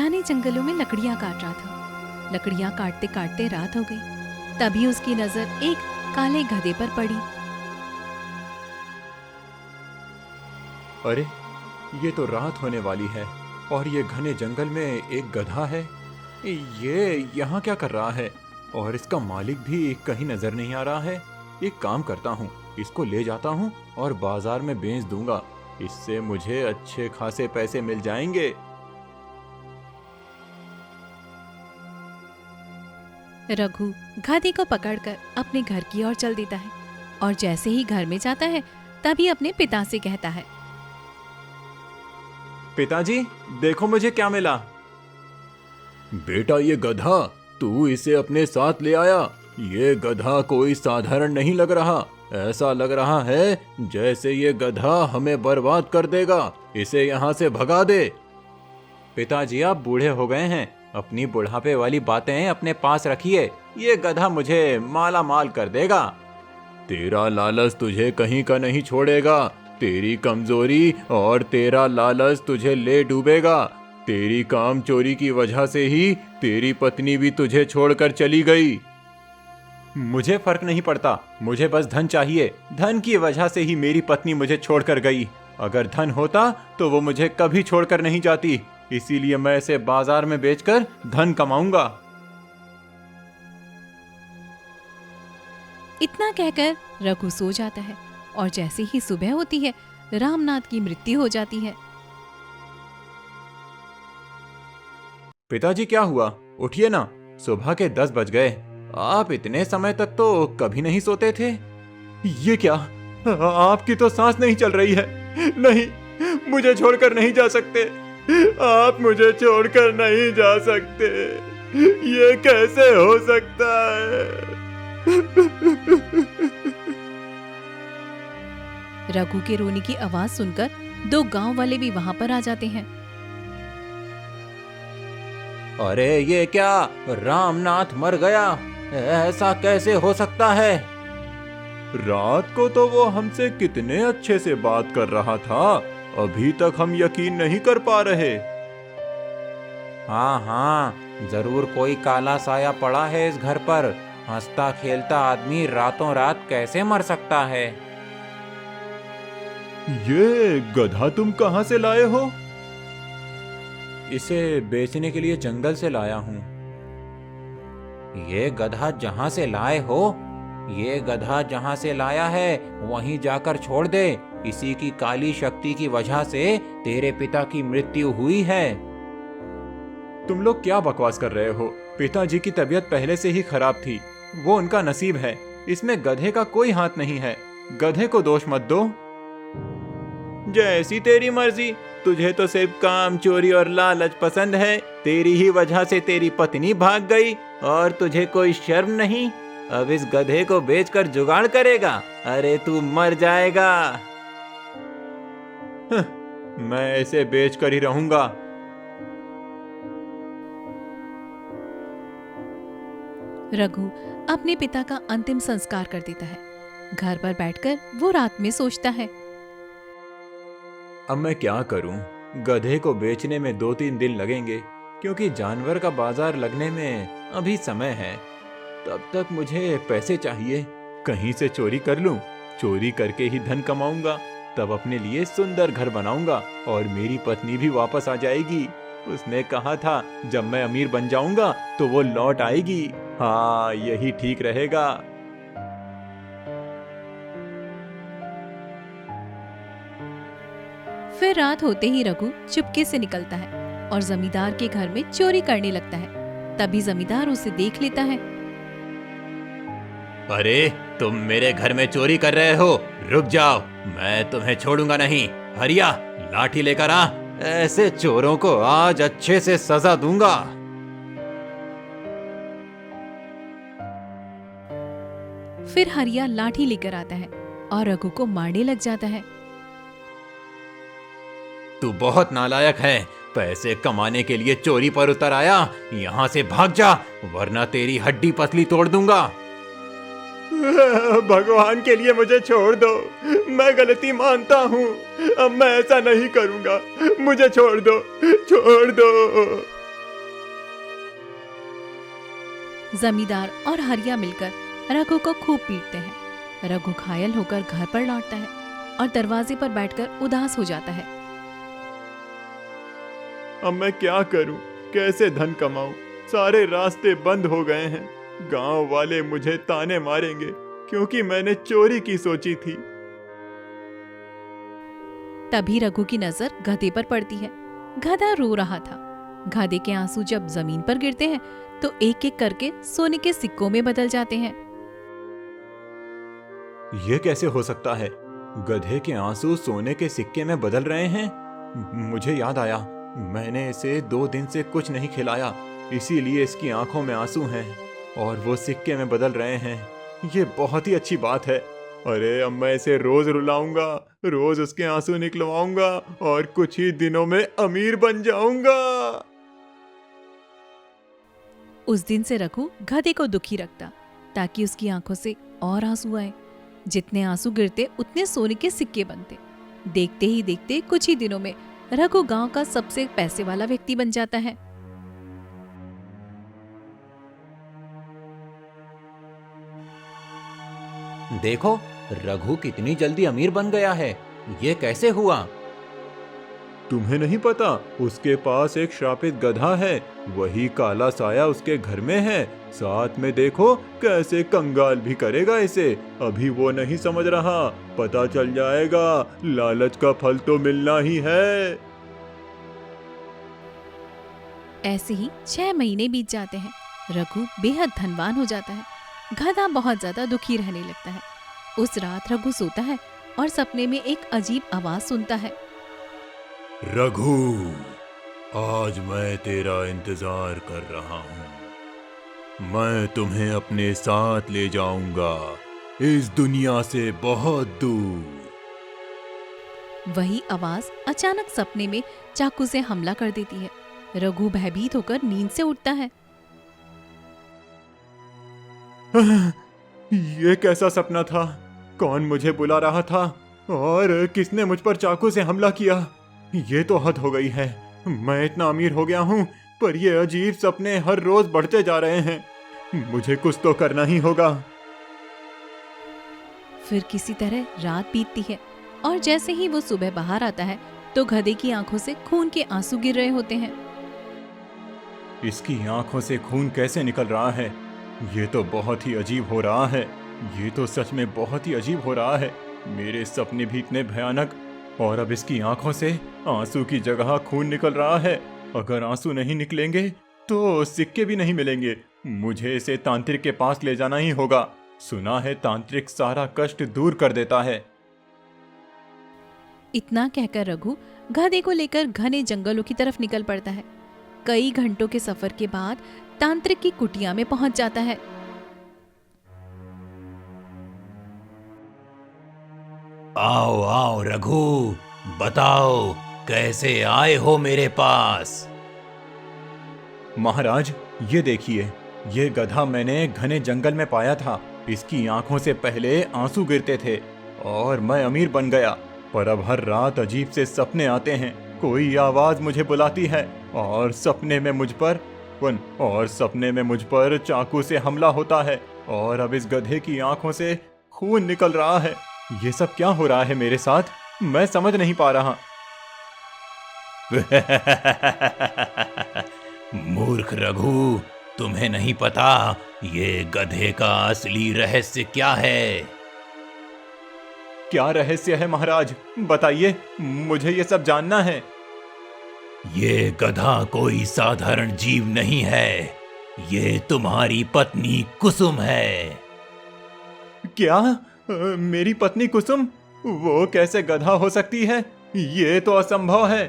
घने जंगलों में लकड़ियां काट रहा था। लकड़ियां काटते काटते रात हो गई। तभी उसकी नजर एक काले गधे पर पड़ी। अरे, ये तो रात होने वाली है और ये घने जंगल में एक गधा है। ये यहाँ क्या कर रहा है? और इसका मालिक भी कहीं नजर नहीं आ रहा है। एक काम करता हूँ, इसको ले जाता हूँ और बाजार में बेच दूंगा। इससे मुझे अच्छे खासे पैसे मिल जाएंगे। रघु गधे को पकड़कर अपने घर की ओर चल देता है और जैसे ही घर में जाता है तभी अपने पिता से कहता है, पिताजी, देखो मुझे क्या मिला। बेटा, ये गधा, तू इसे अपने साथ ले आया। ये गधा कोई साधारण नहीं लग रहा। ऐसा लग रहा है जैसे ये गधा हमें बर्बाद कर देगा। इसे यहाँ से भगा दे। पिताजी, आप बूढ़े हो गए हैं, अपनी बुढ़ापे वाली बातें अपने पास रखिए। ये गधा मुझे माला माल कर देगा। तेरा लालच तुझे कहीं का नहीं छोड़ेगा। तेरी कमजोरी और तेरा लालच तुझे ले डूबेगा। तेरी काम चोरी की वजह से ही तेरी पत्नी भी तुझे छोड़कर चली गई। मुझे फर्क नहीं पड़ता, मुझे बस धन चाहिए। धन की वजह से ही मेरी पत्नी मुझे छोड़कर गई। अगर धन होता तो वो मुझे कभी छोड़कर नहीं जाती। इसीलिए मैं इसे बाजार में बेचकर धन कमाऊंगा। इतना कहकर रघु सो जाता है और जैसे ही सुबह होती है रामनाथ की मृत्यु हो जाती है। पिताजी, क्या हुआ? उठिए ना, सुबह के 10 बज गए। आप इतने समय तक तो कभी नहीं सोते थे। ये क्या? आपकी तो सांस नहीं चल रही है। नहीं, मुझे छोड़कर नहीं जा सकते। आप मुझे छोड़कर नहीं जा सकते। ये कैसे हो सकता है? रघु के रोने की आवाज सुनकर 2 गांव वाले भी वहां पर आ जाते हैं। अरे, ये क्या? रामनाथ मर गया? ऐसा कैसे हो सकता है? रात को तो वो हमसे कितने अच्छे से बात कर रहा था। अभी तक हम यकीन नहीं कर पा रहे। हाँ, जरूर कोई काला साया पड़ा है इस घर पर। हंसता खेलता आदमी रातों रात कैसे मर सकता है? ये गधा तुम कहां से लाए हो? इसे बेचने के लिए जंगल से लाया हूँ। ये गधा जहां से लाए हो, ये गधा जहां से लाया है वहीं जाकर छोड़ दे। इसी की काली शक्ति की वजह से तेरे पिता की मृत्यु हुई है। तुम लोग क्या बकवास कर रहे हो? पिताजी की तबीयत पहले से ही खराब थी। वो उनका नसीब है, इसमें गधे का कोई हाथ नहीं है। गधे को दोष मत दो। जैसी तेरी मर्जी। तुझे तो सिर्फ काम, चोरी और लालच पसंद है। तेरी ही वजह से तेरी पत्नी भाग गई और तुझे कोई शर्म नहीं। अब इस गधे को बेचकर जुगाड़ करेगा? अरे तू मर जाएगा। मैं इसे बेचकर ही रहूंगा। रघु अपने पिता का अंतिम संस्कार कर देता है। घर पर बैठकर वो रात में सोचता है, अब मैं क्या करूं? गधे को बेचने में 2-3 दिन लगेंगे, क्योंकि जानवर का बाजार लगने में अभी समय है। तब तक मुझे पैसे चाहिए। कहीं से चोरी कर लूं। चोरी करके ही धन कमाऊंगा। तब अपने लिए सुंदर घर बनाऊंगा और मेरी पत्नी भी वापस आ जाएगी। उसने कहा था जब मैं अमीर बन जाऊंगा तो वो लौट आएगी। हाँ, यही ठीक रहेगा। फिर रात होते ही रघु चुपके से निकलता है और जमींदार के घर में चोरी करने लगता है। तभी जमींदार उसे देख लेता है। अरे, तुम मेरे घर में चोरी कर रहे हो? रुक जाओ, मैं तुम्हें छोड़ूंगा नहीं। हरिया, लाठी लेकर आ। ऐसे चोरों को आज अच्छे से सजा दूंगा। फिर हरिया लाठी लेकर आता है और रघु को मारने लग जाता है। तू बहुत नालायक है। पैसे कमाने के लिए चोरी पर उतर आया। यहाँ से भाग जा, वरना तेरी हड्डी पसली तोड़ दूंगा। भगवान के लिए मुझे छोड़ दो। मैं गलती मानता हूँ। अब मैं ऐसा नहीं करूँगा। मुझे छोड़ दो, छोड़ दो। जमींदार और हरिया मिलकर रघु को खूब पीटते हैं। रघु घायल होकर घर पर लौटता है और दरवाजे पर बैठकर उदास हो जाता है। अब मैं क्या करूं? कैसे धन कमाऊं? सारे रास्ते बंद हो गए हैं। गांव वाले मुझे ताने मारेंगे क्योंकि मैंने चोरी की सोची थी। तभी रघु की नजर गधे पर पड़ती है। गधा रो रहा था। गधे के आंसू जब जमीन पर गिरते हैं तो एक एक करके सोने के सिक्कों में बदल जाते हैं। ये कैसे हो सकता है? गधे के आंसू सोने के सिक्के में बदल रहे हैं। मुझे याद आया, मैंने इसे 2 दिन से कुछ नहीं खिलाया, इसीलिए इसकी आंखों में आंसू हैं और वो सिक्के में बदल रहे हैं। ये बहुत ही अच्छी बात है। अरे अब मैं इसे रोज रुलाऊंगा, रोज उसके आंसू निकलवाऊंगा और कुछ ही दिनों में अमीर बन जाऊंगा। उस दिन से रघु गधे को दुखी रखता ताकि उसकी आंखों से और आंसू आए। जितने आंसू गिरते उतने सोने के सिक्के बनते। देखते ही देखते कुछ ही दिनों में रघु गांव का सबसे पैसे वाला व्यक्ति बन जाता है। देखो, रघु कितनी जल्दी अमीर बन गया है। ये कैसे हुआ? तुम्हें नहीं पता? उसके पास एक श्रापित गधा है। वही काला साया उसके घर में है। साथ में देखो कैसे कंगाल भी करेगा इसे। अभी वो नहीं समझ रहा, पता चल जाएगा। लालच का फल तो मिलना ही है। ऐसे ही 6 महीने बीत जाते हैं। रघु बेहद धनवान हो जाता है। गधा बहुत ज्यादा दुखी रहने लगता है। उस रात रघु सोता है और सपने में एक अजीब आवाज सुनता है। रघु, आज मैं तेरा इंतजार कर रहा हूँ। मैं तुम्हें अपने साथ ले जाऊंगा, इस दुनिया से बहुत दूर। वही आवाज अचानक सपने में चाकू से हमला कर देती है। रघु भयभीत होकर नींद से उठता है। ये कैसा सपना था? कौन मुझे बुला रहा था और किसने मुझ पर चाकू से हमला किया? ये तो हद हो गई है। मैं इतना अमीर हो गया हूँ, पर ये अजीब सपने हर रोज बढ़ते जा रहे हैं। मुझे कुछ तो करना ही होगा। फिर किसी तरह रात बीतती है और जैसे ही वो सुबह बाहर आता है तो गधे की आंखों से खून के आंसू गिर रहे होते हैं। इसकी आंखों से खून कैसे निकल रहा है? ये तो बहुत ही अजीब हो रहा है। ये तो सच में बहुत ही अजीब हो रहा है। मेरे सपने भी इतने भयानक, और अब इसकी आंखों से आंसू की जगह खून निकल रहा है। अगर आंसू नहीं निकलेंगे तो सिक्के भी नहीं मिलेंगे। मुझे इसे तांत्रिक के पास ले जाना ही होगा। सुना है तांत्रिक सारा कष्ट दूर कर देता है। इतना कहकर रघु गधे को लेकर घने जंगलों की तरफ निकल पड़ता है। कई घंटों के सफर के बाद तांत्रिक की कुटिया में पहुंच जाता है। आओ आओ रघु, बताओ कैसे आए हो मेरे पास? महाराज, ये देखिए, ये गधा मैंने घने जंगल में पाया था। इसकी आंखों से पहले आंसू गिरते थे और मैं अमीर बन गया, पर अब हर रात अजीब से सपने आते हैं। कोई आवाज मुझे बुलाती है और सपने में मुझ पर चाकू से हमला होता है और अब इस गधे की आंखों से खून निकल रहा है। ये सब क्या हो रहा है मेरे साथ? मैं समझ नहीं पा रहा। मूर्ख रघु, तुम्हें नहीं पता ये गधे का असली रहस्य क्या है? क्या रहस्य है महाराज? बताइए, मुझे ये सब जानना है। ये गधा कोई साधारण जीव नहीं है। ये तुम्हारी पत्नी कुसुम है। क्या? मेरी पत्नी कुसुम? वो कैसे गधा हो सकती है? ये तो असंभव है।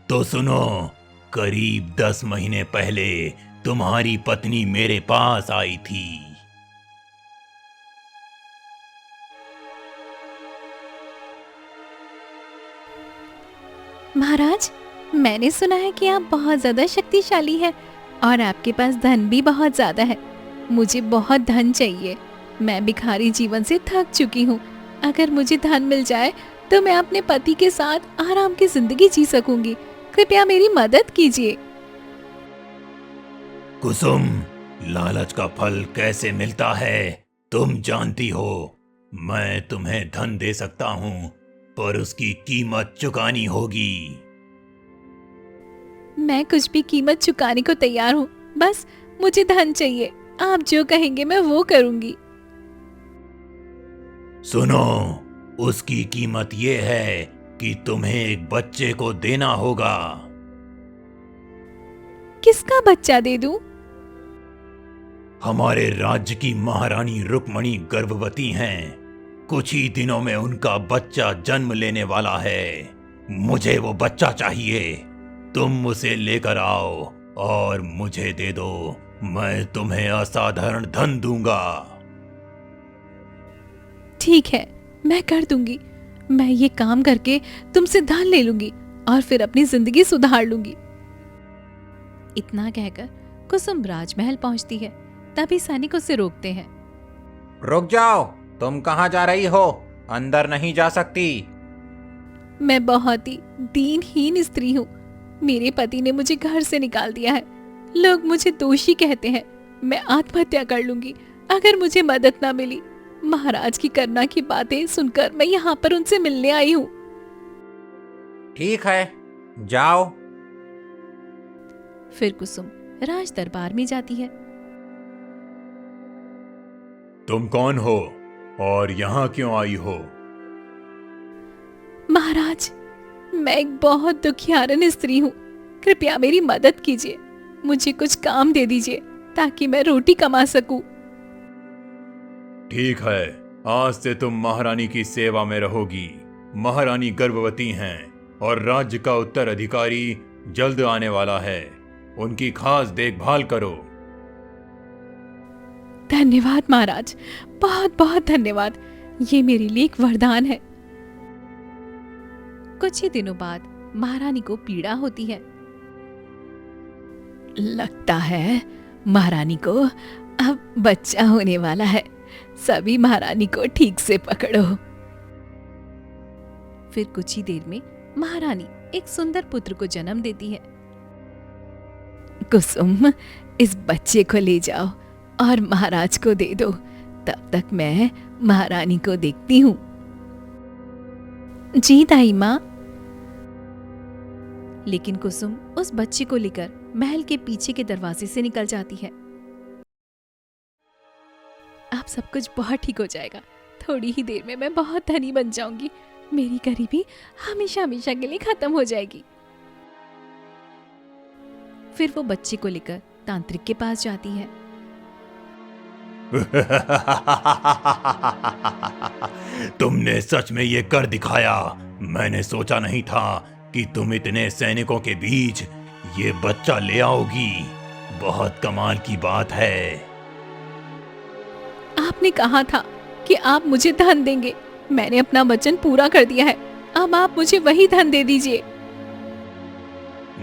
तो सुनो, करीब 10 महीने पहले तुम्हारी पत्नी मेरे पास आई थी। महाराज, मैंने सुना है कि आप बहुत ज्यादा शक्तिशाली हैं और आपके पास धन भी बहुत ज्यादा है। मुझे बहुत धन चाहिए। मैं भिखारी जीवन से थक चुकी हूँ। अगर मुझे धन मिल जाए तो मैं अपने पति के साथ आराम की जिंदगी जी सकूंगी। कृपया मेरी मदद कीजिए। कुसुम, लालच का फल कैसे मिलता है तुम जानती हो। मैं तुम्हें धन दे सकता हूँ, पर उसकी कीमत चुकानी होगी। मैं कुछ भी कीमत चुकाने को तैयार हूँ, बस मुझे धन चाहिए। आप जो कहेंगे मैं वो करूंगी। सुनो, उसकी कीमत ये है कि तुम्हें एक बच्चे को देना होगा। किसका बच्चा दे दूं? हमारे राज्य की महारानी रुक्मणी गर्भवती हैं। कुछ ही दिनों में उनका बच्चा जन्म लेने वाला है। मुझे वो बच्चा चाहिए। तुम उसे लेकर आओ और मुझे दे दो। मैं तुम्हें असाधारण धन दूंगा। ठीक है, मैं कर दूंगी। मैं ये काम करके तुमसे धन ले लूंगी और फिर अपनी जिंदगी सुधार लूंगी। इतना कहकर कुसुम राजमहल पहुंचती है। तभी सैनिक उसे रोकते हैं। रुक जाओ, तुम कहाँ जा रही हो? अंदर नहीं जा सकती। मैं बहुत ही दीनहीन स्त्री हूँ। मेरे पति ने मुझे घर से निकाल दिया है। लोग मुझे दोषी कहते हैं। मैं आत्महत्या कर लूंगी अगर मुझे मदद ना मिली। महाराज की करुणा की बातें सुनकर मैं यहाँ पर उनसे मिलने आई हूँ। ठीक है, जाओ। फिर कुसुम राज दरबार में जाती है। तुम कौन हो और यहाँ क्यों आई हो? महाराज, मैं एक बहुत दुखियारन स्त्री हूँ। कृपया मेरी मदद कीजिए। मुझे कुछ काम दे दीजिए ताकि मैं रोटी कमा सकूं। ठीक है, आज से तुम महारानी की सेवा में रहोगी। महारानी गर्भवती हैं और राज्य का उत्तराधिकारी जल्द आने वाला है। उनकी खास देखभाल करो। धन्यवाद महाराज, बहुत बहुत धन्यवाद। ये मेरे लिए एक वरदान है। कुछ ही दिनों बाद महारानी को पीड़ा होती है। लगता है महारानी को अब बच्चा होने वाला है। सभी महारानी को ठीक से पकड़ो। फिर कुछ ही देर में महारानी एक सुंदर पुत्र को जन्म देती है। कुसुम, इस बच्चे को ले जाओ और महाराज को दे दो। तब तक मैं महारानी को देखती हूँ। जी दाई माँ। लेकिन कुसुम उस बच्चे को लेकर महल के पीछे के दरवाजे से निकल जाती है। अब सब कुछ बहुत ठीक हो जाएगा। थोड़ी ही देर में मैं बहुत धनी बन जाऊंगी। मेरी गरीबी हमेशा हमेशा के लिए खत्म हो जाएगी। फिर वो बच्चे को लेकर तांत्रिक के पास जाती है। तुमने सच में ये कर दिखाया। मैंने सोचा नहीं था कि तुम इतने सैनिकों के बीच ये बच्चा ले आओगी। बहुत कमाल की बात है। आपने कहा था कि आप मुझे धन देंगे। मैंने अपना वचन पूरा कर दिया है। अब आप मुझे वही धन दे दीजिए।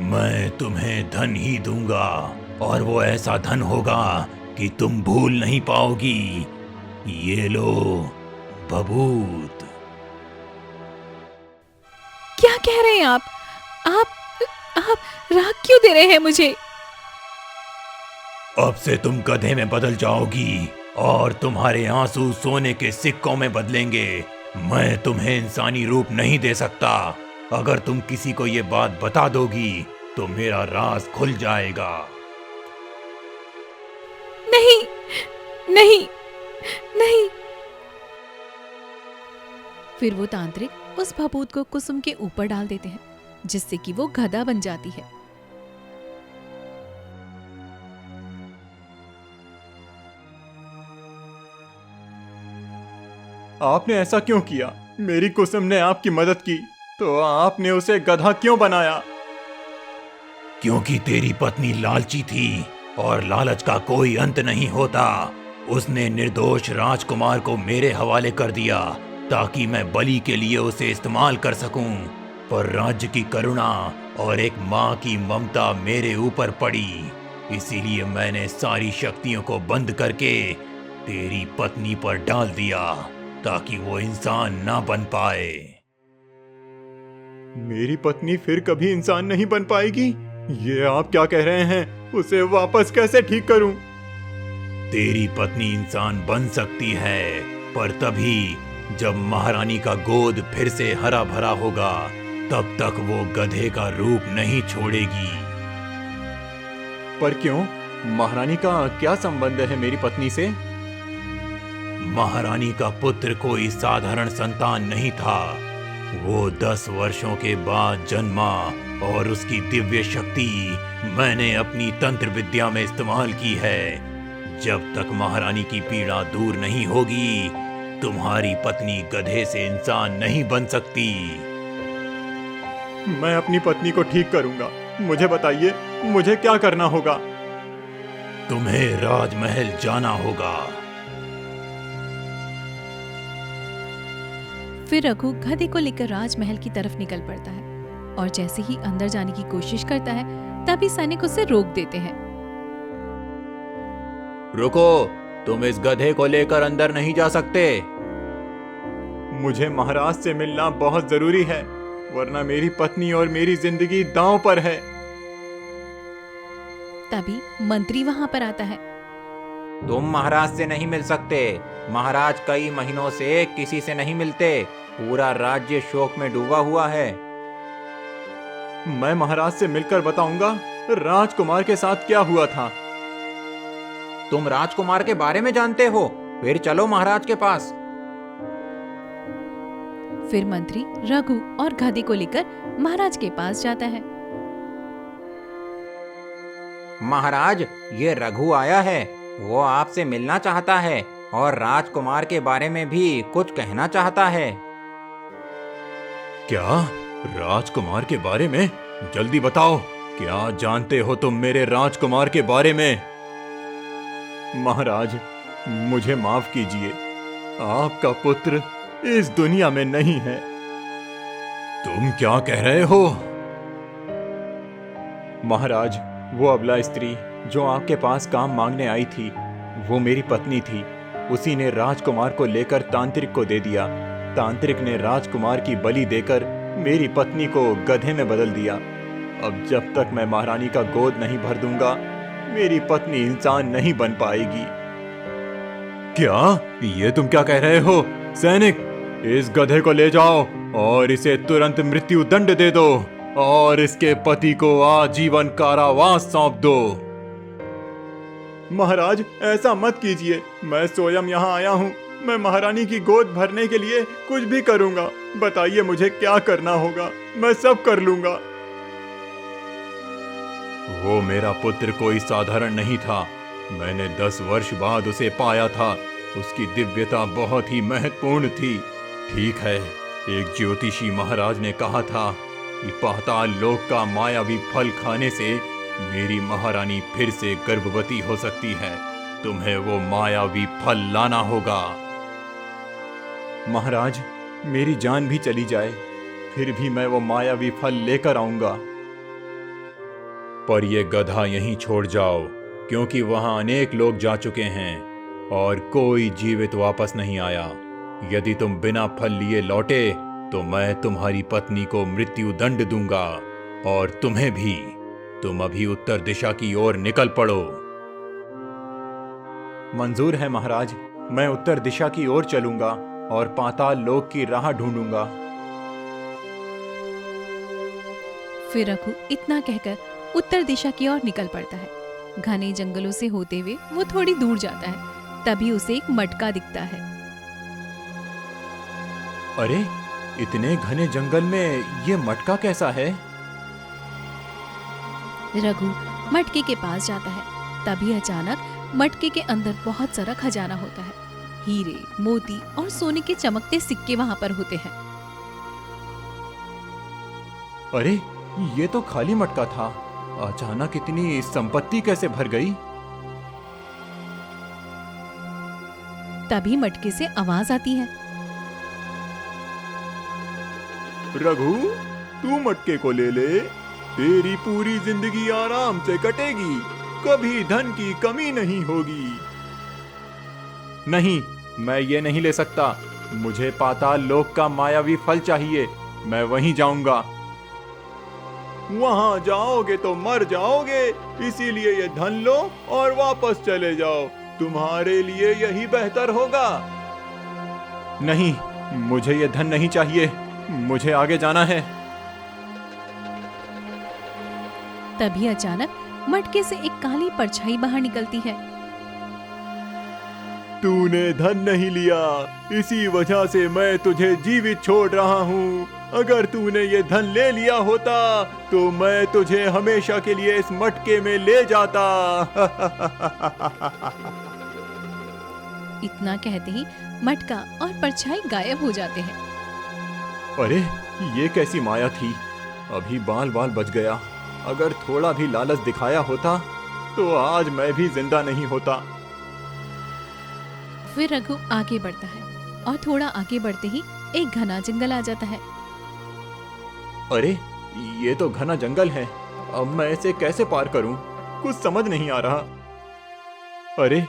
मैं तुम्हें धन ही दूंगा और वो ऐसा धन होगा कि तुम भूल नहीं पाओगी। ये लो बबूत। क्या कह रहे हैं आप? आप राख क्यों दे रहे हैं मुझे? अब से तुम गधे में बदल जाओगी और तुम्हारे आंसू सोने के सिक्कों में बदलेंगे। मैं तुम्हें इंसानी रूप नहीं दे सकता। अगर तुम किसी को ये बात बता दोगी तो मेरा राज खुल जाएगा। नहीं, नहीं, नहीं। फिर वो तांत्रिक उस भभूत को कुसुम के ऊपर डाल देते हैं, जिससे कि वो गधा बन जाती है। आपने ऐसा क्यों किया? मेरी कुसुम ने आपकी मदद की तो आपने उसे गधा क्यों बनाया? क्योंकि तेरी पत्नी लालची थी और लालच का कोई अंत नहीं होता। उसने निर्दोष राजकुमार को मेरे हवाले कर दिया ताकि मैं बलि के लिए उसे इस्तेमाल कर सकूं। पर राज्य की करुणा और एक माँ की ममता मेरे ऊपर पड़ी, इसीलिए मैंने सारी शक्तियों को बंद करके तेरी पत्नी पर डाल दिया ताकि वो इंसान ना बन पाए। मेरी पत्नी फिर कभी इंसान नहीं बन पाएगी? ये आप क्या कह रहे हैं? उसे वापस कैसे ठीक करूं? तेरी पत्नी इंसान बन सकती है, पर तभी जब महारानी का गोद फिर से हरा भरा होगा, तब तक वो गधे का रूप नहीं छोड़ेगी। पर क्यों? महारानी का क्या संबंध है मेरी पत्नी से? महारानी का पुत्र कोई साधारण संतान नहीं था। वो 10 वर्षों के बाद जन्मा और उसकी दिव्य शक्ति मैंने अपनी तंत्र विद्या में इस्तेमाल की है। जब तक महारानी की पीड़ा दूर नहीं होगी, तुम्हारी पत्नी गधे से इंसान नहीं बन सकती। मैं अपनी पत्नी को ठीक करूंगा। मुझे बताइए, मुझे क्या करना होगा? तुम्हें राजमहल जाना होगा। फिर रघु गधे को लेकर राजमहल की तरफ निकल पड़ता है और जैसे ही अंदर जाने की कोशिश करता है, तभी सैनिक उसे रोक देते हैं। रुको, तुम इस गधे को लेकर अंदर नहीं जा सकते। मुझे महाराज से मिलना बहुत जरूरी है, वरना मेरी पत्नी और मेरी जिंदगी दांव पर है। तभी मंत्री वहां पर आता है। तुम महाराज से नहीं मिल सकते। महाराज कई महीनों से किसी से नहीं मिलते। पूरा राज्य शोक में डूबा हुआ है। मैं महाराज से मिलकर बताऊंगा राजकुमार के साथ क्या हुआ था। तुम राजकुमार के बारे में जानते हो? फिर चलो महाराज के पास। फिर मंत्री रघु और गधे को लेकर महाराज के पास जाता है। महाराज, ये रघु आया है। वो आपसे मिलना चाहता है और राजकुमार के बारे में भी कुछ कहना चाहता है। क्या? राजकुमार के बारे में? जल्दी बताओ, क्या जानते हो तुम मेरे राजकुमार के बारे में? महाराज, मुझे माफ कीजिए, आपका पुत्र इस दुनिया में नहीं है। तुम क्या कह रहे हो? महाराज, वो अबला स्त्री जो आपके पास काम मांगने आई थी, वो मेरी पत्नी थी। उसी ने राजकुमार को लेकर तांत्रिक को दे दिया। तांत्रिक ने राजकुमार की बलि देकर मेरी पत्नी को गधे में बदल दिया। अब जब तक मैं महारानी का गोद नहीं भर दूंगा, मेरी पत्नी इंसान नहीं बन पाएगी। क्या? ये तुम क्या कह रहे हो? सैनिक, इस गधे को ले जाओ और इसे तुरंत मृत्यु दंड दे दो और इसके पति को आजीवन कारावास सौंप दो। महाराज, ऐसा मत कीजिए। मैं स्वयं यहाँ आया हूँ। मैं महारानी की गोद भरने के लिए कुछ भी करूँगा। बताइए मुझे क्या करना होगा, मैं सब कर लूँगा। वो मेरा पुत्र कोई साधारण नहीं था। मैंने 10 वर्ष बाद उसे पाया था। उसकी दिव्यता बहुत ही महत्वपूर्ण थी। ठीक है, एक ज्योतिषी महाराज ने कहा था कि पाताल लोक का मायावी फल खाने से मेरी महारानी फिर से गर्भवती हो सकती है। तुम्हें वो मायावी फल लाना होगा। महाराज, मेरी जान भी चली जाए, फिर भी मैं वो मायावी फल लेकर आऊंगा। पर ये गधा यहीं छोड़ जाओ, क्योंकि वहां अनेक लोग जा चुके हैं और कोई जीवित वापस नहीं आया। यदि तुम बिना फल लिए लौटे तो मैं तुम्हारी पत्नी को मृत्यु दंड दूंगा और तुम्हें भी। तुम अभी उत्तर दिशा की ओर निकल पड़ो। मंजूर है महाराज, मैं उत्तर दिशा की ओर चलूंगा और पाताल लोक की राह ढूंढूंगा। फिर रघु इतना कहकर उत्तर दिशा की ओर निकल पड़ता है। घने जंगलों से होते हुए वो थोड़ी दूर जाता है। तभी उसे एक मटका दिखता है। अरे, इतने घने जंगल में ये मटका कैसा है? रघु मटके के पास जाता है। तभी अचानक मटके के अंदर बहुत सारा खजाना होता है। हीरे, मोती और सोने के चमकते सिक्के वहां पर होते हैं। अरे, ये तो खाली मटका था। अचानक इतनी संपत्ति कैसे भर गई? तभी मटके से आवाज आती है। रघु, तू मटके को ले ले। तेरी पूरी जिंदगी आराम से कटेगी। कभी धन की कमी नहीं होगी। नहीं, मैं ये नहीं ले सकता। मुझे पाताल लोक का मायावी फल चाहिए। मैं वहीं जाऊंगा। वहां जाओगे तो मर जाओगे, इसीलिए ये धन लो और वापस चले जाओ। तुम्हारे लिए यही बेहतर होगा। नहीं, मुझे ये धन नहीं चाहिए, मुझे आगे जाना है। तभी अचानक मटके से एक काली परछाई बाहर निकलती है। तूने धन नहीं लिया, इसी वजह से मैं तुझे जीवित छोड़ रहा हूँ। अगर तूने ये धन ले लिया होता तो मैं तुझे हमेशा के लिए इस मटके में ले जाता। इतना कहते ही मटका और परछाई गायब हो जाते हैं। अरे ये कैसी माया थी, अभी बाल बाल बच गया। अगर थोड़ा भी लालच दिखाया होता तो आज मैं भी जिंदा नहीं होता। फिर रघु आगे बढ़ता है और थोड़ा आगे बढ़ते ही एक घना जंगल आ जाता है। अरे ये तो घना जंगल है, अब मैं इसे कैसे पार करूं? कुछ समझ नहीं आ रहा। अरे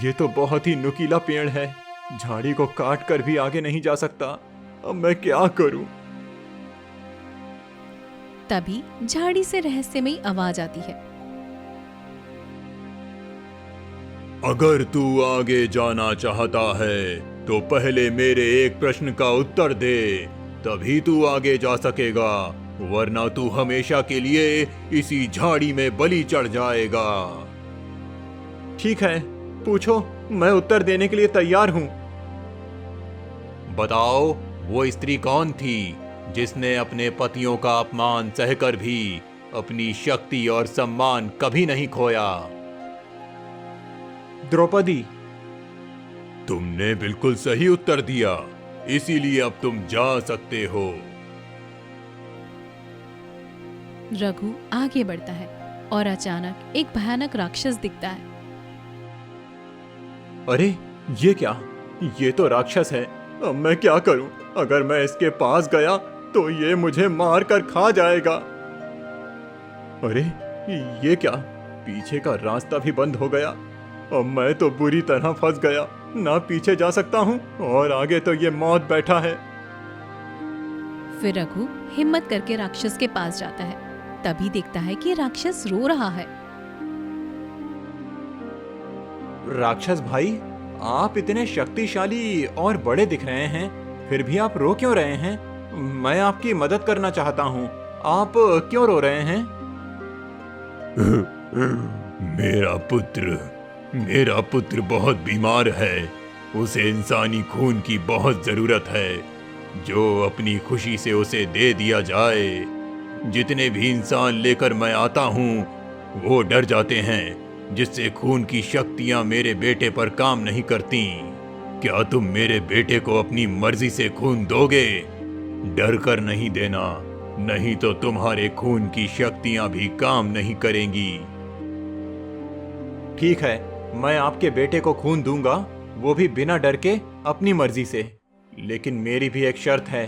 ये तो बहुत ही नुकीला पेड़ है, झाड़ी को काट कर भी आगे नहीं जा सकता। अब मैं क्या करूं? तभी झाड़ी से रहस्यमयी आवाज आती है। अगर तू आगे जाना चाहता है तो पहले मेरे एक प्रश्न का उत्तर दे, तभी तू आगे जा सकेगा, वरना तू हमेशा के लिए इसी झाड़ी में बलि चढ़ जाएगा। ठीक है, पूछो, मैं उत्तर देने के लिए तैयार हूं। बताओ, वो स्त्री कौन थी जिसने अपने पतियों का अपमान सहकर भी अपनी शक्ति और सम्मान कभी नहीं खोया? द्रौपदी। तुमने बिल्कुल सही उत्तर दिया, इसीलिए अब तुम जा सकते हो। रघु आगे बढ़ता है और अचानक एक भयानक राक्षस दिखता है। अरे ये क्या? ये तो राक्षस है। अब मैं क्या करूं? अगर मैं इसके पास गया तो ये मुझे मार कर खा जाएगा। अरे ये क्या? पीछे का रास्ता भी बंद हो गया। अब मैं तो बुरी तरह फंस गया, ना पीछे जा सकता हूँ और आगे तो ये मौत बैठा है। फिर रघु हिम्मत करके राक्षस के पास जाता है। तभी देखता है कि राक्षस रो रहा है। राक्षस भाई, आप इतने शक्तिशाली और बड़े दिख रहे हैं, फिर भी आप रो क्यों रहे हैं? मैं आपकी मदद करना चाहता हूँ, आप क्यों रो रहे हैं? मेरा पुत्र बहुत बीमार है, उसे इंसानी खून की बहुत जरूरत है, जो अपनी खुशी से उसे दे दिया जाए। जितने भी इंसान लेकर मैं आता हूँ वो डर जाते हैं, जिससे खून की शक्तियाँ मेरे बेटे पर काम नहीं करती। क्या तुम मेरे बेटे को अपनी मर्जी से खून दोगे? डर कर नहीं देना, नहीं तो तुम्हारे खून की शक्तियाँ भी काम नहीं करेंगी। ठीक है, मैं आपके बेटे को खून दूंगा, वो भी बिना डर के, अपनी मर्जी से। लेकिन मेरी भी एक शर्त है।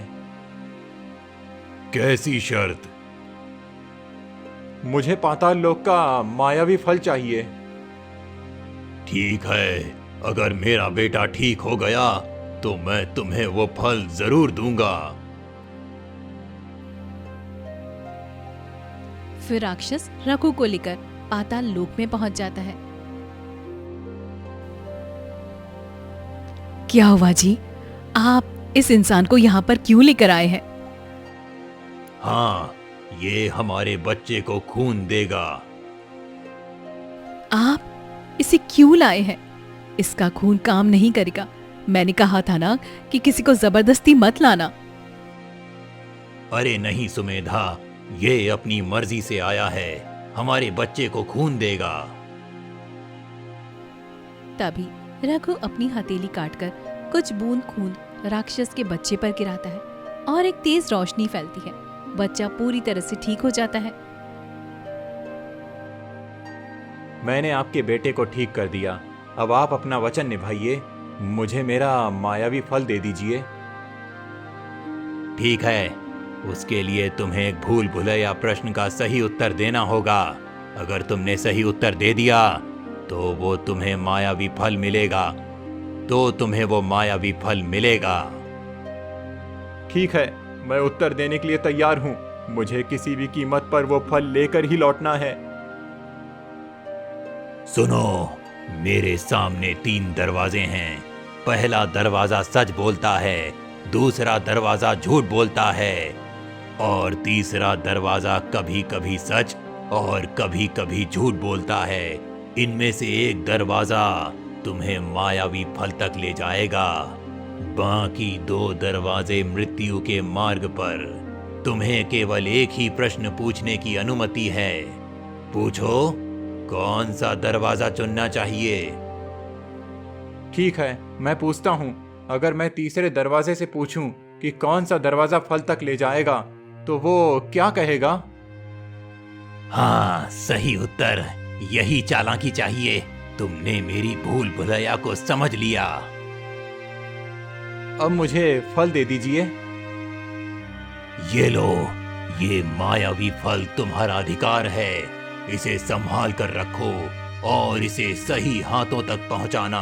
कैसी शर्त? मुझे पाताल लोक का मायावी फल चाहिए। ठीक है, अगर मेरा बेटा ठीक हो गया तो मैं तुम्हें वो फल जरूर दूंगा। फिर राक्षस रघु को लेकर पाताल लोक में पहुंच जाता है। क्या हुआ जी? आप इस इंसान को यहाँ पर क्यों लेकर आए हैं? हाँ, ये हमारे बच्चे को खून देगा। आप इसे क्यों लाए हैं? इसका खून काम नहीं करेगा। मैंने कहा था ना कि किसी को जबरदस्ती मत लाना। अरे नहीं सुमेधा, ये अपनी मर्जी से आया है, हमारे बच्चे को खून देगा। तभी रघु अपनी हथेली काटकर कुछ बूंद खून राक्षस के बच्चे पर गिराता है और एक तेज रोशनी फैलती है। बच्चा पूरी तरह से ठीक हो जाता है। मैंने आपके बेटे को ठीक कर दिया, अब आप अपना वचन निभाइए, मुझे मेरा मायावी फल दे दीजिए। ठीक है, उसके लिए तुम्हें एक भूल भुलैया प्रश्न का सही उत्तर देना होगा। अगर तुमने सही उत्तर दे दिया तो वो तुम्हें मायावी फल मिलेगा, ठीक है, मैं उत्तर देने के लिए तैयार हूँ। मुझे किसी भी कीमत पर वो फल लेकर ही लौटना है। सुनो, मेरे सामने 3 दरवाजे हैं। पहला दरवाजा सच बोलता है, दूसरा दरवाजा झूठ बोलता है और तीसरा दरवाजा कभी कभी सच और कभी कभी झूठ बोलता है। इनमें से एक दरवाजा तुम्हें मायावी फल तक ले जाएगा, बाकी 2 दरवाजे मृत्यु के मार्ग पर। तुम्हें केवल एक ही प्रश्न पूछने की अनुमति है। पूछो, कौन सा दरवाजा चुनना चाहिए? ठीक है, मैं पूछता हूँ। अगर मैं तीसरे दरवाजे से पूछूं कि कौन सा दरवाजा फल तक ले जाएगा, तो वो क्या कहेगा? हाँ, सही उत्तर। यही चालाकी चाहिए। तुमने मेरी भूल भुलैया को समझ लिया। अब मुझे फल दे दीजिए। ये लो, ये मायावी फल तुम्हारा अधिकार है। इसे संभाल कर रखो और इसे सही हाथों तक पहुंचाना।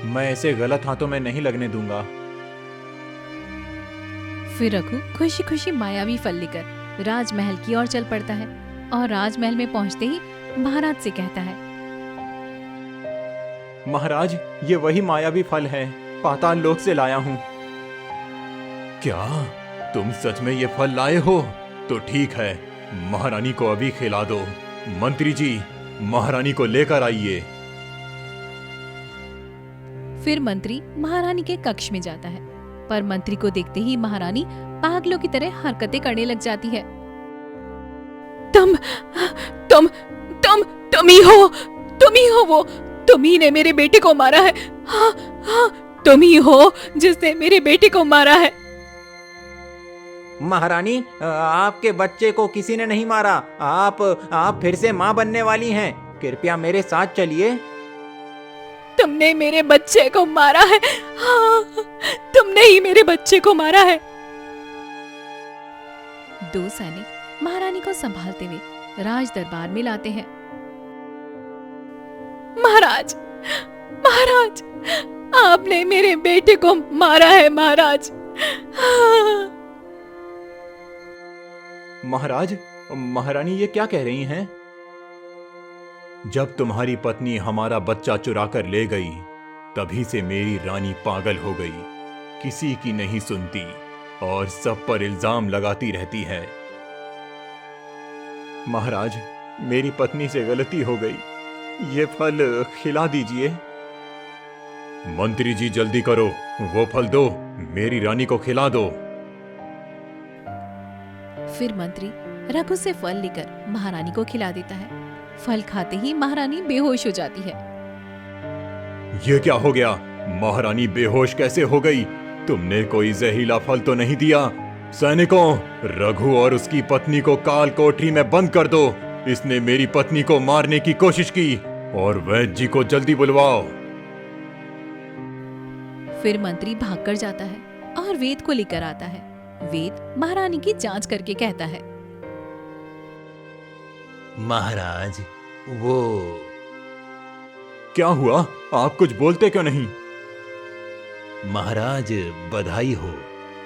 मैं इसे गलत हाथों में नहीं लगने दूंगा। फिर रघु खुशी खुशी मायावी फल लेकर राजमहल की ओर चल पड़ता है और राजमहल में पहुंचते ही महाराज से कहता है, महाराज, ये वही मायावी फल है, पाताल लोक से लाया हूँ। क्या तुम सच में ये फल लाए हो? तो ठीक है, महारानी को अभी खिला दो। मंत्री जी, महारानी को लेकर आइए। फिर मंत्री महारानी के कक्ष में जाता है, पर मंत्री को देखते ही महारानी पागलों की तरह हरकतें करने लग जाती है। तुम तुम तुम तुम ही हो वो, तुम ही ने मेरे बेटे को मारा है। हाँ हाँ, तुम ही हो जिसने मेरे बेटे को मारा है। महारानी, आपके बच्चे को किसी ने नहीं मारा। आप फिर से माँ बनने वाली हैं। कृपया मेरे साथ चलिए। तुमने मेरे बच्चे को मारा है। हाँ, तुमने ही मेरे बच्चे को मारा है। 2 सैनिक महारानी को संभालते हुए राज दरबार में लाते हैं। महाराज, महाराज, आपने मेरे बेटे को मारा है महाराज। हाँ। महाराज, महारानी ये क्या कह रही हैं? जब तुम्हारी पत्नी हमारा बच्चा चुरा कर ले गई, तभी से मेरी रानी पागल हो गई। किसी की नहीं सुनती और सब पर इल्जाम लगाती रहती है। महाराज, मेरी पत्नी से गलती हो गई। ये फल खिला दीजिए। मंत्री जी, जल्दी करो, वो फल दो, मेरी रानी को खिला दो। फिर मंत्री रघु से फल लेकर महारानी को खिला देता है। फल खाते ही महारानी बेहोश हो जाती है। ये क्या हो गया? महारानी बेहोश कैसे हो गई? तुमने कोई जहरीला फल तो नहीं दिया? सैनिकों, रघु और उसकी पत्नी को काल कोठरी में बंद कर दो। इसने मेरी पत्नी को मारने की कोशिश की। और वैद्य जी को जल्दी बुलवाओ। फिर मंत्री भागकर जाता है और वेद को लेकर आता है। वेद महारानी की जांच करके कहता है, महाराज, वो क्या हुआ? आप कुछ बोलते क्यों नहीं? महाराज, बधाई हो,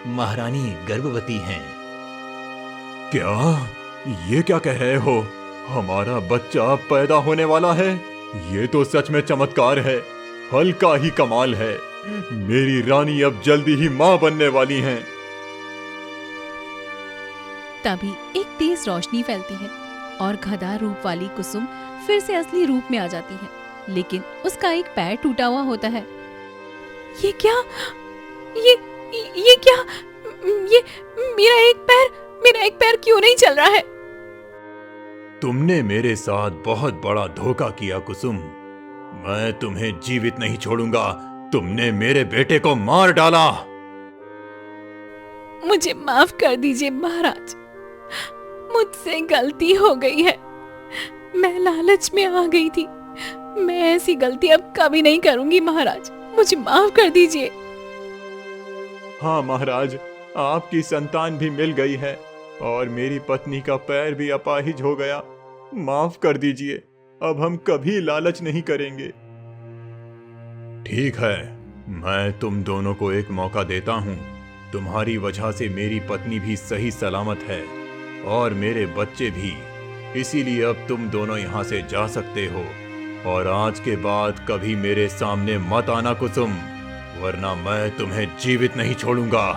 महारानी गर्भवती हैं। क्या? ये क्या कह रहे हो? हमारा बच्चा पैदा होने वाला है? ये तो सच में चमत्कार है। फल का ही कमाल है। मेरी रानी अब जल्दी ही मां बनने वाली हैं। तभी एक तेज रोशनी फैलती है और गधा रूप वाली कुसुम फिर से असली रूप में आ जाती है, लेकिन उसका एक पैर टूटा हुआ होता है। ये क्या? ये क्या? ये मेरा एक पैर क्यों नहीं चल रहा है? तुमने मेरे साथ बहुत बड़ा धोखा किया कुसुम। मैं तुम्हें जीवित नहीं छोड़ूंगा। तुमने मेरे बेटे को मार डाला। मुझे माफ कर दीजिए महाराज, मुझसे गलती हो गई है। मैं लालच में आ गई थी। मैं ऐसी गलती अब कभी नहीं करूंगी महाराज, मुझे माफ कर दीजिए। हाँ महाराज, आपकी संतान भी मिल गई है और मेरी पत्नी का पैर भी अपाहिज हो गया। माफ कर दीजिए, अब हम कभी लालच नहीं करेंगे। ठीक है, मैं तुम दोनों को एक मौका देता हूँ। तुम्हारी वजह से मेरी पत्नी भी सही सलामत है और मेरे बच्चे भी। इसीलिए अब तुम दोनों यहाँ से जा सकते हो और आज के बाद कभी मेरे सामने मत आना कुसुम, वरना मैं तुम्हें जीवित नहीं छोड़ूंगा।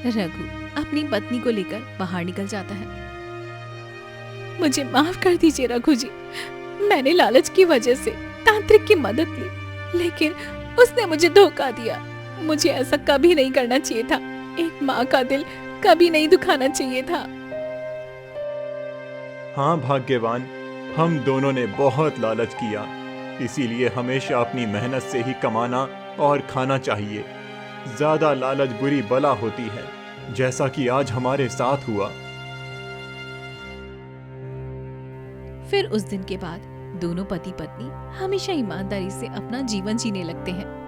रघु अपनी पत्नी को लेकर बाहर निकल जाता है। मुझे माफ कर दीजिए रघु जी, मैंने लालच की वजह से तांत्रिक की मदद ली, लेकिन उसने मुझे धोखा दिया। मुझे ऐसा कभी नहीं करना चाहिए था। एक माँ का दिल कभी नहीं दुखाना चाहिए था। हाँ भाग्यवान, हम दोनों ने बहुत लालच किया, इसीलिए हमेशा अपनी मेहनत से ही कमाना और खाना चाहिए। ज्यादा लालच बुरी बला होती है, जैसा कि आज हमारे साथ हुआ। फिर उस दिन के बाद दोनों पति पत्नी हमेशा ईमानदारी से अपना जीवन जीने लगते हैं।